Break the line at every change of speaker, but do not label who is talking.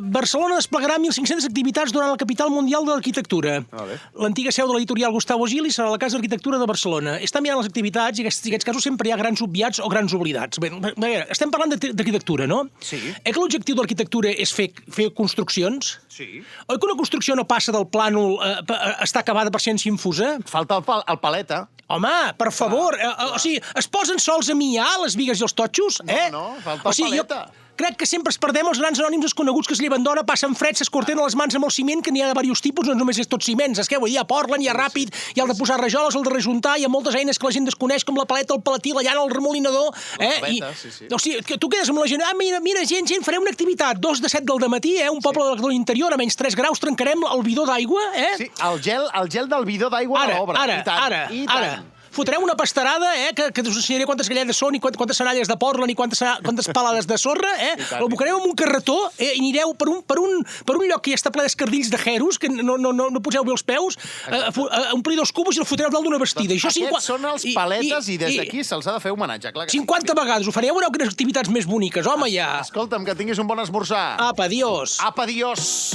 Barcelona desplegarà 1.500 activitats durant la capital mundial de l'arquitectura. L'antiga seu de l'editorial Gustavo Gili serà la Casa d'Arquitectura de Barcelona. Està mirant les activitats i en aquests casos sempre hi ha grans obviats o grans oblidats. Bé, estem parlant d'arquitectura, no?
Sí.
Que l'objectiu de l'arquitectura és fer construccions?
Sí.
Oi que una construcció no passa del plànol està acabada per ciència infusa?
Falta el paleta.
Home, per favor, o sigui, es posen sols a miar les bigues i els totxos?
No, falta el paleta.
Crec que sempre es perdem els grans anònims desconeguts que es lleven d'hora, passen freds, s'escortenen les mans amb el ciment, que n'hi ha de diversos tipus, no només és tot ciment, saps què? Vull dir, hi ha Portland, hi ha Ràpid, hi ha el de posar rajoles, el de rejuntar, hi ha moltes eines que la gent desconeix, com la paleta, el palatí, la llana, el remolinador...
Sí.
O sigui, tu quedes amb la gent, mira, gent, farem una activitat, 2 de 7 del dematí, un poble de Catalunya interior, a menys 3 graus, trencarem el bidó d'aigua,
Sí, el gel del bidó d'aigua a l'obra.
Ara. Fotrem una pastarada, que us ensenyaré quantes galledes són i quantes senalles de Portland i quantes palades de sorra, L'abocarem amb un carretó i anireu per un lloc que ja està ple d'escardills de jeros, que no poseu bé els peus, omplir 2 cubos i el fotreu dalt d'una vestida.
Aquests són els paletes i des d'aquí se'ls ha de fer homenatge.
50 vegades ho fareu, veureu quines activitats més boniques, home, ja.
Escolta'm, que tinguis un bon esmorzar.
Apa, adiós.
Apa, adiós.